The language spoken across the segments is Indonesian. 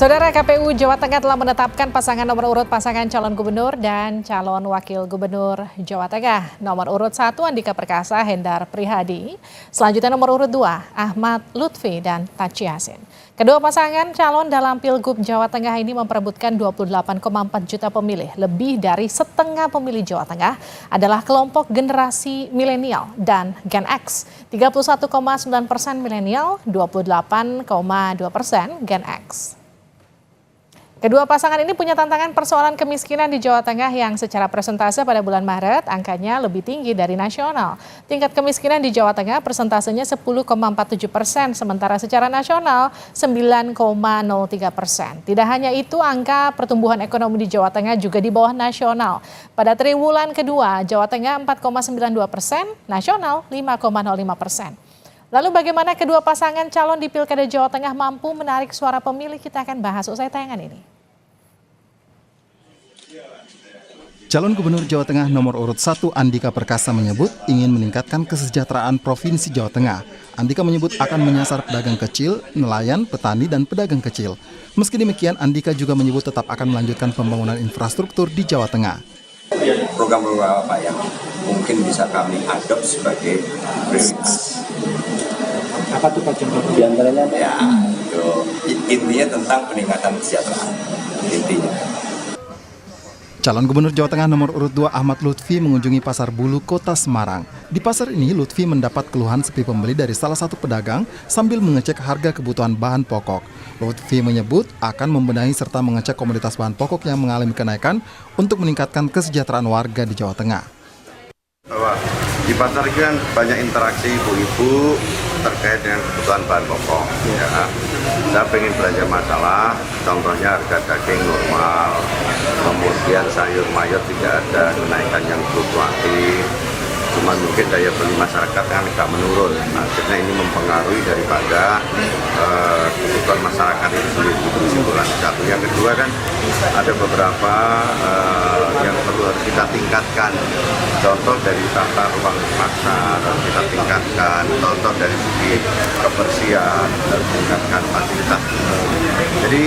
Saudara, KPU Jawa Tengah telah menetapkan pasangan nomor urut pasangan calon gubernur dan calon wakil gubernur Jawa Tengah. Nomor urut 1 Andika Perkasa Hendar Prihadi, selanjutnya nomor urut 2 Ahmad Lutfi dan Taci Yasin. Kedua pasangan calon dalam Pilgub Jawa Tengah ini memperebutkan 28,4 juta pemilih. Lebih dari setengah pemilih Jawa Tengah adalah kelompok generasi milenial dan Gen X. 31,9% milenial, 28,2% Gen X. Kedua pasangan ini punya tantangan persoalan kemiskinan di Jawa Tengah yang secara persentase pada bulan Maret angkanya lebih tinggi dari nasional. Tingkat kemiskinan di Jawa Tengah persentasenya 10,47%, sementara secara nasional 9,03%. Tidak hanya itu, angka pertumbuhan ekonomi di Jawa Tengah juga di bawah nasional. Pada triwulan kedua, Jawa Tengah 4,92%, nasional 5,05%. Lalu bagaimana kedua pasangan calon di Pilkada Jawa Tengah mampu menarik suara pemilih? Kita akan bahas usai tayangan ini. Calon Gubernur Jawa Tengah nomor urut 1 Andika Perkasa menyebut ingin meningkatkan kesejahteraan Provinsi Jawa Tengah. Andika menyebut akan menyasar pedagang kecil, nelayan, petani, dan pedagang kecil. Meski demikian, Andika juga menyebut tetap akan melanjutkan pembangunan infrastruktur di Jawa Tengah. Program-program apa yang mungkin bisa kami adop sebagai prioritas? Apa tuh Pak contohnya? Di antaranya ya, itu intinya tentang peningkatan kesejahteraan. Intinya. Calon Gubernur Jawa Tengah nomor urut 2 Ahmad Lutfi mengunjungi Pasar Bulu, Kota Semarang. Di pasar ini, Lutfi mendapat keluhan sepi pembeli dari salah satu pedagang sambil mengecek harga kebutuhan bahan pokok. Lutfi menyebut akan membenahi serta mengecek komoditas bahan pokok yang mengalami kenaikan untuk meningkatkan kesejahteraan warga di Jawa Tengah. Bahwa di pasar ini kan banyak interaksi ibu-ibu terkait dengan kebutuhan bahan pokok. Ya. Saya ingin belanja masalah, contohnya harga daging normal, kemudian sayur mayur tidak ada kenaikan yang fluktuatif, cuma mungkin daya beli masyarakat kan tidak menurun. Akhirnya ini mempengaruhi daripada kebutuhan masyarakat itu sendiri. Kesimpulan satu. Yang kedua kan ada beberapa yang perlu harus kita tingkatkan. Contoh dari tata ruang pasar harus kita tingkatkan. Contoh dari segi kebersihan harus tingkatkan fasilitas. Jadi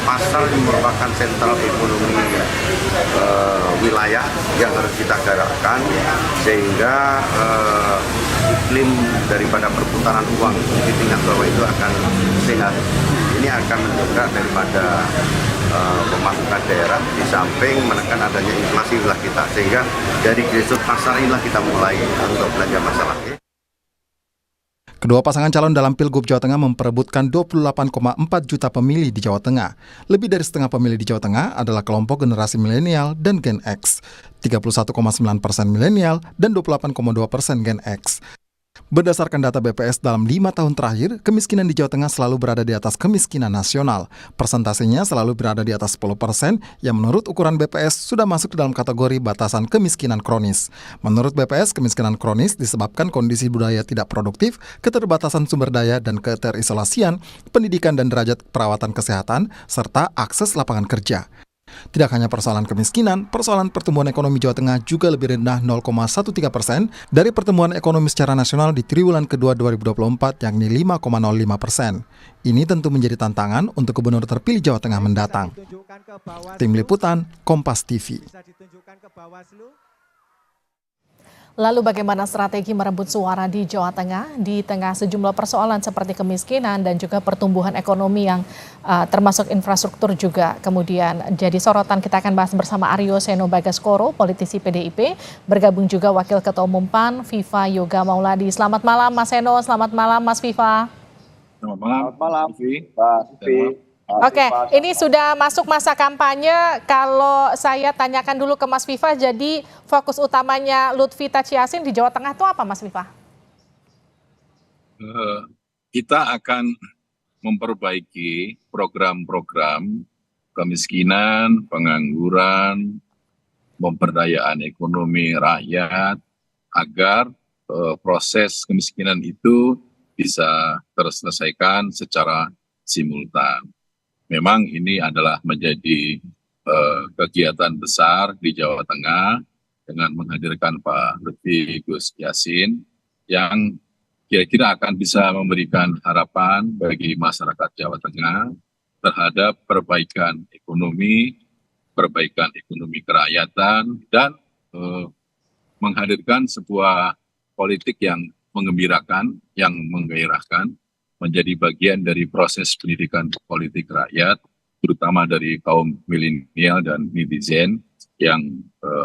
pasar ini merupakan sentral ekonomi wilayah yang harus kita gerakkan sehingga iklim daripada perputaran uang di tingkat bawah itu akan sehat. Ini akan mendongkrak daripada pemasukan daerah di samping menekan adanya inflasi wilayah kita, sehingga dari grassroots pasar inilah kita mulai untuk belanja masalah. Kedua pasangan calon dalam Pilgub Jawa Tengah memperebutkan 28,4 juta pemilih di Jawa Tengah. Lebih dari setengah pemilih di Jawa Tengah adalah kelompok generasi milenial dan Gen X. 31,9% milenial dan 28,2% Gen X. Berdasarkan data BPS dalam 5 tahun terakhir, kemiskinan di Jawa Tengah selalu berada di atas kemiskinan nasional. Persentasenya selalu berada di atas 10%, yang menurut ukuran BPS sudah masuk dalam kategori batasan kemiskinan kronis. Menurut BPS, kemiskinan kronis disebabkan kondisi budaya tidak produktif, keterbatasan sumber daya dan keterisolasian, pendidikan dan derajat perawatan kesehatan, serta akses lapangan kerja. Tidak hanya persoalan kemiskinan, persoalan pertumbuhan ekonomi Jawa Tengah juga lebih rendah 0,13% dari pertumbuhan ekonomi secara nasional di triwulan kedua 2024, yakni 5,05%. Ini tentu menjadi tantangan untuk gubernur terpilih Jawa Tengah mendatang. Tim Liputan, Kompas TV. Lalu bagaimana strategi merebut suara di Jawa Tengah di tengah sejumlah persoalan seperti kemiskinan dan juga pertumbuhan ekonomi yang termasuk infrastruktur juga kemudian jadi sorotan. Kita akan bahas bersama Aryo Seno Bagaskoro, politisi PDIP, bergabung juga Wakil Ketua Umum PAN Viva Yoga Mauladi. Selamat malam Mas Seno, selamat malam Mas Viva. Selamat malam. Oke, ini sudah masuk masa kampanye. Kalau saya tanyakan dulu ke Mas Viva, jadi fokus utamanya Lutfi Taci Yasin di Jawa Tengah itu apa, Mas Viva? Kita akan memperbaiki program-program kemiskinan, pengangguran, pemberdayaan ekonomi rakyat, agar proses kemiskinan itu bisa terselesaikan secara simultan. Memang ini adalah menjadi kegiatan besar di Jawa Tengah dengan menghadirkan Pak Lutfi Gus Yasin yang kira-kira akan bisa memberikan harapan bagi masyarakat Jawa Tengah terhadap perbaikan ekonomi kerakyatan, dan menghadirkan sebuah politik yang menggembirakan, yang menggairahkan, menjadi bagian dari proses pendidikan politik rakyat, terutama dari kaum milenial dan netizen yang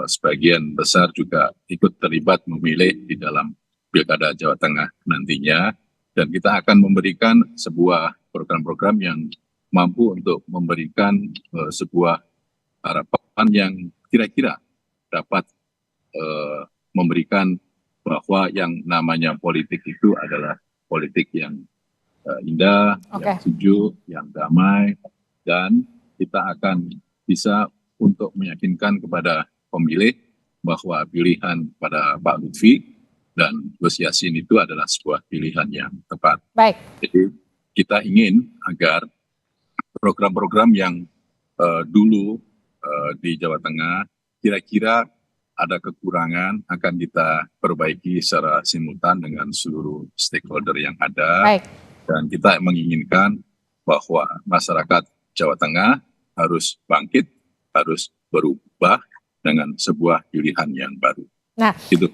sebagian besar juga ikut terlibat memilih di dalam Pilkada Jawa Tengah nantinya. Dan kita akan memberikan sebuah program-program yang mampu untuk memberikan sebuah harapan yang kira-kira dapat memberikan bahwa yang namanya politik itu adalah politik yang indah, yang sejuk, yang damai, dan kita akan bisa untuk meyakinkan kepada pemilih bahwa pilihan pada Pak Lutfi dan Gus Yassin itu adalah sebuah pilihan yang tepat. Baik. Jadi kita ingin agar program-program yang dulu di Jawa Tengah kira-kira ada kekurangan akan kita perbaiki secara simultan dengan seluruh stakeholder yang ada. Baik. Dan kita menginginkan bahwa masyarakat Jawa Tengah harus bangkit, harus berubah dengan sebuah pilihan yang baru. Nah, itu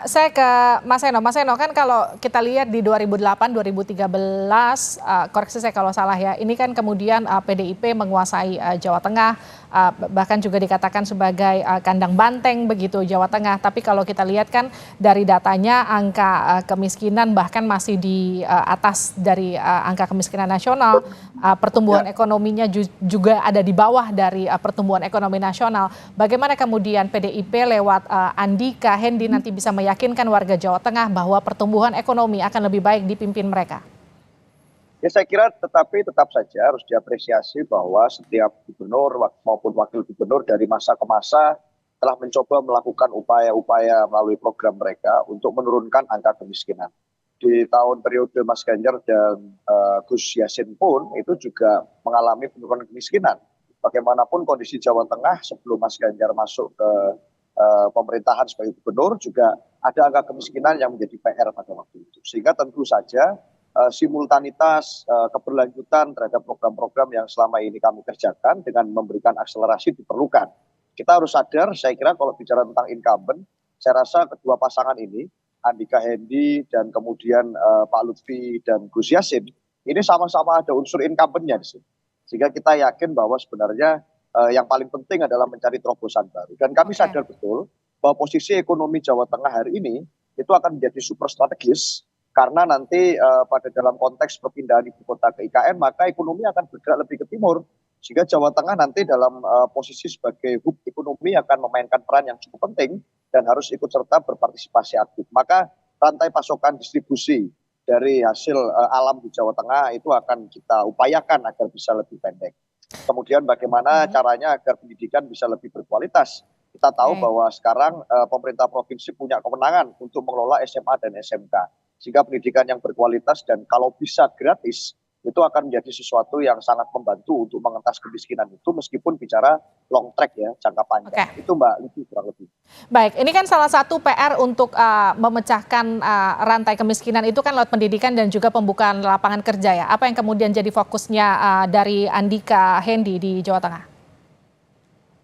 saya ke Mas Eno. Mas Eno, kan kalau kita lihat di 2008, 2013, koreksi saya kalau salah ya, ini kan kemudian PDIP menguasai Jawa Tengah, bahkan juga dikatakan sebagai kandang banteng begitu Jawa Tengah. Tapi kalau kita lihat kan dari datanya angka kemiskinan bahkan masih di atas dari angka kemiskinan nasional, pertumbuhan ekonominya juga ada di bawah dari pertumbuhan ekonomi nasional. Bagaimana kemudian PDIP lewat Andika Hendi nanti bisa meyakinkan warga Jawa Tengah bahwa pertumbuhan ekonomi akan lebih baik dipimpin mereka? Ya saya kira tetap saja harus diapresiasi bahwa setiap gubernur maupun wakil gubernur dari masa ke masa telah mencoba melakukan upaya-upaya melalui program mereka untuk menurunkan angka kemiskinan. Di tahun periode Mas Ganjar dan Gus Yassin pun itu juga mengalami penurunan kemiskinan. Bagaimanapun kondisi Jawa Tengah sebelum Mas Ganjar masuk ke pemerintahan sebagai gubernur juga ada angka kemiskinan yang menjadi PR pada waktu itu. Sehingga tentu saja simultanitas keberlanjutan terhadap program-program yang selama ini kami kerjakan dengan memberikan akselerasi diperlukan. Kita harus sadar, saya kira kalau bicara tentang incumbent, saya rasa kedua pasangan ini, Andika Hendi dan kemudian Pak Lutfi dan Gus Yassin, ini sama-sama ada unsur incumbent-nya di sini. Sehingga kita yakin bahwa sebenarnya yang paling penting adalah mencari terobosan baru. Dan kami sadar betul bahwa posisi ekonomi Jawa Tengah hari ini itu akan menjadi super strategis karena nanti pada dalam konteks perpindahan ibu kota ke IKN maka ekonomi akan bergerak lebih ke timur. Sehingga Jawa Tengah nanti dalam posisi sebagai hub ekonomi akan memainkan peran yang cukup penting dan harus ikut serta berpartisipasi aktif. Maka rantai pasokan distribusi dari hasil alam di Jawa Tengah itu akan kita upayakan agar bisa lebih pendek. Kemudian bagaimana caranya agar pendidikan bisa lebih berkualitas. Kita tahu bahwa sekarang pemerintah provinsi punya kewenangan untuk mengelola SMA dan SMK. Sehingga pendidikan yang berkualitas dan kalau bisa gratis itu akan menjadi sesuatu yang sangat membantu untuk mengentas kemiskinan itu meskipun bicara long track ya, jangka panjang. Itu Mbak Livi kurang lebih. Baik, ini kan salah satu PR untuk memecahkan rantai kemiskinan itu kan lewat pendidikan dan juga pembukaan lapangan kerja ya. Apa yang kemudian jadi fokusnya dari Andika Hendi di Jawa Tengah?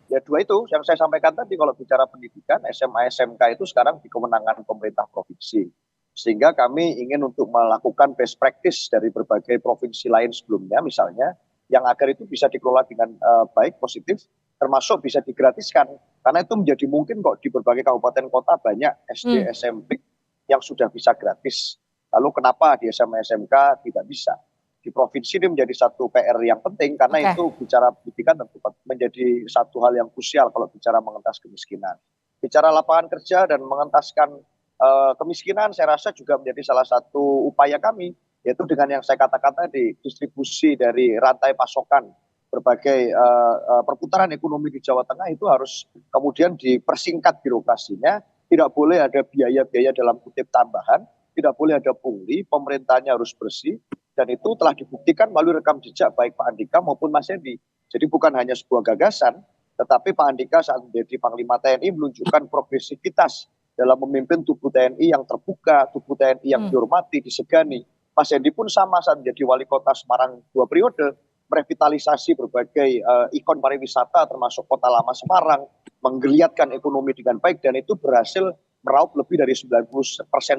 Ya dua itu yang saya sampaikan tadi, kalau bicara pendidikan SMA SMK itu sekarang di kewenangan pemerintah provinsi. Sehingga kami ingin untuk melakukan best practice dari berbagai provinsi lain sebelumnya misalnya, yang agar itu bisa dikelola dengan baik, positif, termasuk bisa digratiskan. Karena itu menjadi mungkin kok di berbagai kabupaten kota banyak SD, SMP yang sudah bisa gratis. Lalu kenapa di SMA SMK tidak bisa? Di provinsi ini menjadi satu PR yang penting karena itu bicara pendidikan tentu menjadi satu hal yang krusial kalau bicara mengentas kemiskinan. Bicara lapangan kerja dan mengentaskan kemiskinan saya rasa juga menjadi salah satu upaya kami, yaitu dengan yang saya katakan tadi, distribusi dari rantai pasokan berbagai perputaran ekonomi di Jawa Tengah itu harus kemudian dipersingkat birokrasinya, tidak boleh ada biaya-biaya dalam kutip tambahan, tidak boleh ada pungli, pemerintahnya harus bersih, dan itu telah dibuktikan melalui rekam jejak baik Pak Andika maupun Mas Hendi. Jadi bukan hanya sebuah gagasan, tetapi Pak Andika saat menjadi Panglima TNI menunjukkan progresivitas dalam memimpin tubuh TNI yang terbuka, tubuh TNI yang dihormati, disegani. Mas Hendi pun sama saat menjadi wali kota Semarang 2 periode, merevitalisasi berbagai ikon pariwisata termasuk Kota Lama Semarang, menggeliatkan ekonomi dengan baik, dan itu berhasil meraup lebih dari 90%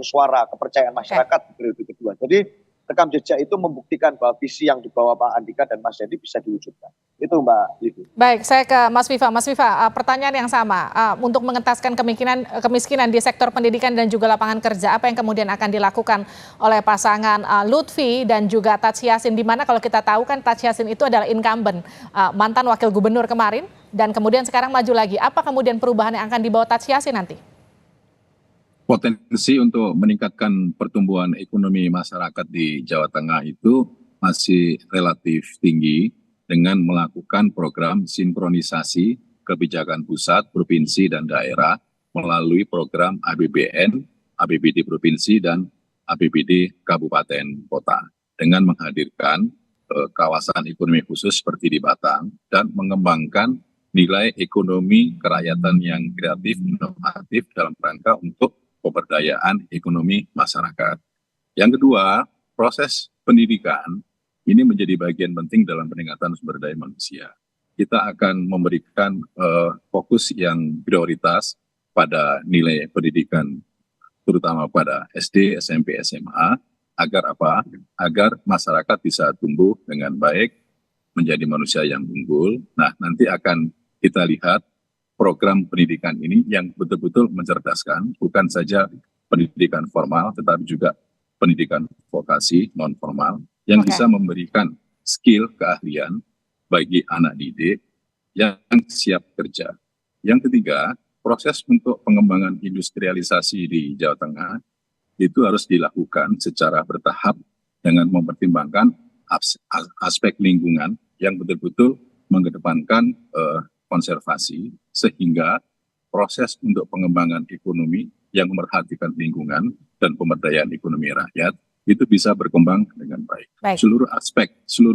suara kepercayaan masyarakat di periode kedua. Jadi rekam jejak itu membuktikan bahwa visi yang dibawa Pak Andika dan Mas Hendy bisa diwujudkan. Itu Mbak Livi. Baik, saya ke Mas Viva. Mas Viva, pertanyaan yang sama. Untuk mengentaskan kemiskinan di sektor pendidikan dan juga lapangan kerja, apa yang kemudian akan dilakukan oleh pasangan Lutfi dan juga Taj Yassin? Di mana kalau kita tahu kan Taj Yassin itu adalah incumbent, mantan wakil gubernur kemarin, dan kemudian sekarang maju lagi. Apa kemudian perubahan yang akan dibawa Taj Yassin nanti? Potensi untuk meningkatkan pertumbuhan ekonomi masyarakat di Jawa Tengah itu masih relatif tinggi dengan melakukan program sinkronisasi kebijakan pusat, provinsi, dan daerah melalui program APBN, APBD provinsi, dan APBD kabupaten kota dengan menghadirkan kawasan ekonomi khusus seperti di Batang dan mengembangkan nilai ekonomi kerakyatan yang kreatif, inovatif dalam rangka untuk pemberdayaan ekonomi masyarakat. Yang kedua, proses pendidikan ini menjadi bagian penting dalam peningkatan sumber daya manusia. Kita akan memberikan fokus yang prioritas pada nilai pendidikan, terutama pada SD, SMP, SMA, agar apa? Agar masyarakat bisa tumbuh dengan baik, menjadi manusia yang unggul. Nah, nanti akan kita lihat program pendidikan ini yang betul-betul mencerdaskan, bukan saja pendidikan formal, tetapi juga pendidikan vokasi non-formal, yang bisa memberikan skill keahlian bagi anak didik yang siap kerja. Yang ketiga, proses untuk pengembangan industrialisasi di Jawa Tengah itu harus dilakukan secara bertahap dengan mempertimbangkan aspek lingkungan yang betul-betul mengedepankan konservasi, sehingga proses untuk pengembangan ekonomi yang memperhatikan lingkungan dan pemberdayaan ekonomi rakyat itu bisa berkembang dengan baik. Seluruh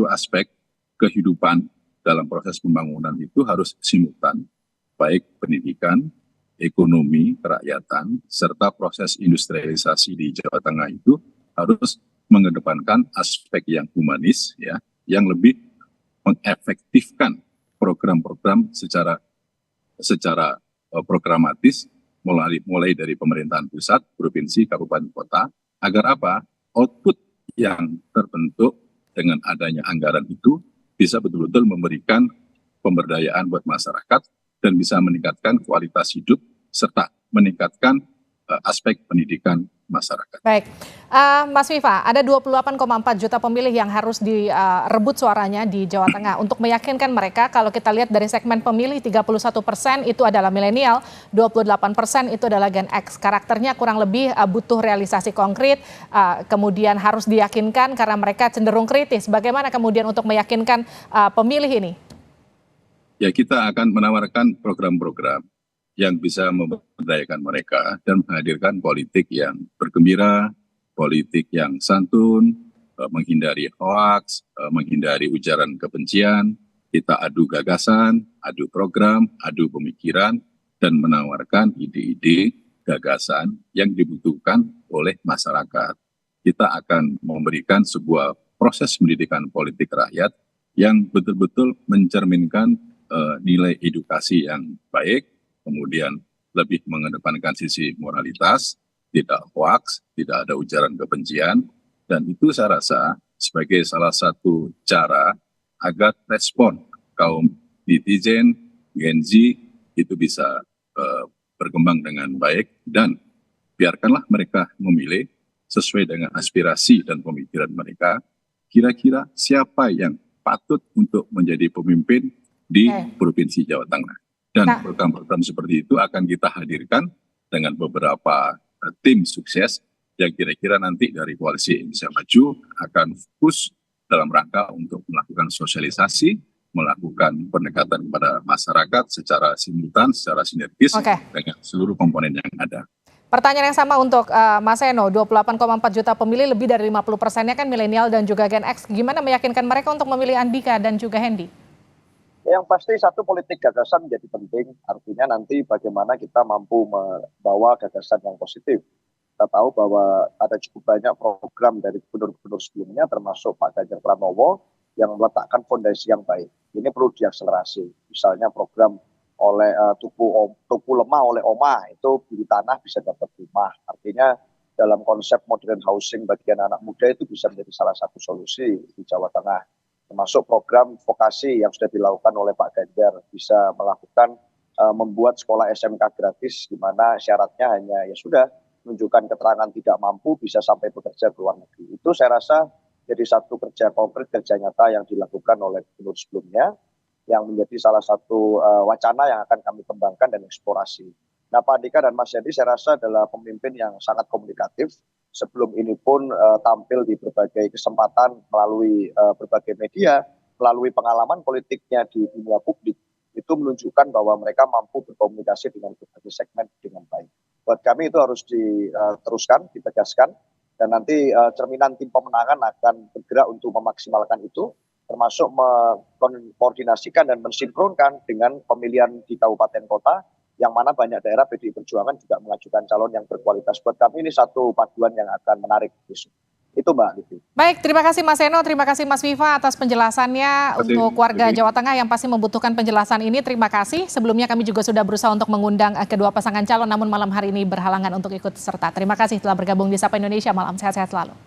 aspek kehidupan dalam proses pembangunan itu harus simultan, baik pendidikan, ekonomi, kerakyatan, serta proses industrialisasi di Jawa Tengah itu harus mengedepankan aspek yang humanis, ya, yang lebih mengefektifkan program-program secara programatis mulai dari pemerintahan pusat, provinsi, kabupaten, kota, agar apa? Output yang terbentuk dengan adanya anggaran itu bisa betul-betul memberikan pemberdayaan buat masyarakat dan bisa meningkatkan kualitas hidup serta meningkatkan aspek pendidikan masyarakat. Baik, Mas Viva, ada 28,4 juta pemilih yang harus direbut suaranya di Jawa Tengah. Untuk meyakinkan mereka, kalau kita lihat dari segmen pemilih, 31% itu adalah milenial, 28% itu adalah Gen X. Karakternya kurang lebih butuh realisasi konkret, kemudian harus diyakinkan karena mereka cenderung kritis. Bagaimana kemudian untuk meyakinkan pemilih ini? Ya, kita akan menawarkan program-program yang bisa memberdayakan mereka dan menghadirkan politik yang bergembira, politik yang santun, menghindari hoaks, menghindari ujaran kebencian. Kita adu gagasan, adu program, adu pemikiran, dan menawarkan ide-ide gagasan yang dibutuhkan oleh masyarakat. Kita akan memberikan sebuah proses pendidikan politik rakyat yang betul-betul mencerminkan nilai edukasi yang baik, kemudian lebih mengedepankan sisi moralitas, tidak hoaks, tidak ada ujaran kebencian, dan itu saya rasa sebagai salah satu cara agar respon kaum netizen, Gen Z itu bisa berkembang dengan baik, dan biarkanlah mereka memilih sesuai dengan aspirasi dan pemikiran mereka, kira-kira siapa yang patut untuk menjadi pemimpin di Provinsi Jawa Tengah. Dan program-program seperti itu akan kita hadirkan dengan beberapa tim sukses yang kira-kira nanti dari Koalisi Indonesia Maju akan fokus dalam rangka untuk melakukan sosialisasi, melakukan pendekatan kepada masyarakat secara simultan, secara sinergis dengan seluruh komponen yang ada. Pertanyaan yang sama untuk Mas Eno, 28,4 juta pemilih, lebih dari 50%-nya kan milenial dan juga Gen X. Gimana meyakinkan mereka untuk memilih Andika dan juga Hendy? Yang pasti satu, politik gagasan menjadi penting, artinya nanti bagaimana kita mampu membawa gagasan yang positif. Kita tahu bahwa ada cukup banyak program dari gubernur-gubernur sebelumnya, termasuk Pak Ganjar Pranowo, yang meletakkan fondasi yang baik. Ini perlu diakselerasi. Misalnya program oleh tuku lemah oleh Oma, itu beli tanah bisa dapat rumah. Artinya dalam konsep modern housing bagi anak muda itu bisa menjadi salah satu solusi di Jawa Tengah. Termasuk program vokasi yang sudah dilakukan oleh Pak Ganjar, bisa melakukan membuat sekolah SMK gratis, di mana syaratnya hanya ya sudah menunjukkan keterangan tidak mampu bisa sampai bekerja ke luar negeri. Itu saya rasa jadi satu kerja konkret, kerja nyata yang dilakukan oleh gubernur sebelumnya, yang menjadi salah satu wacana yang akan kami kembangkan dan eksplorasi. Nah, Pak Andika dan Mas Yadi saya rasa adalah pemimpin yang sangat komunikatif. Sebelum ini pun tampil di berbagai kesempatan melalui berbagai media, melalui pengalaman politiknya di dunia publik, itu menunjukkan bahwa mereka mampu berkomunikasi dengan berbagai segmen dengan baik. Buat kami itu harus diteruskan, ditegaskan, dan nanti cerminan tim pemenangan akan bergerak untuk memaksimalkan itu, termasuk mengkoordinasikan dan mensinkronkan dengan pemilihan di kabupaten kota, yang mana banyak daerah PDI Perjuangan juga mengajukan calon yang berkualitas. Buat kami ini satu paduan yang akan menarik besok. Itu Mbak Livi. Baik, terima kasih Mas Eno, terima kasih Mas Viva atas penjelasannya untuk warga Jawa Tengah yang pasti membutuhkan penjelasan ini. Terima kasih. Sebelumnya kami juga sudah berusaha untuk mengundang kedua pasangan calon, namun malam hari ini berhalangan untuk ikut serta. Terima kasih telah bergabung di Sapa Indonesia Malam. Sehat-sehat selalu.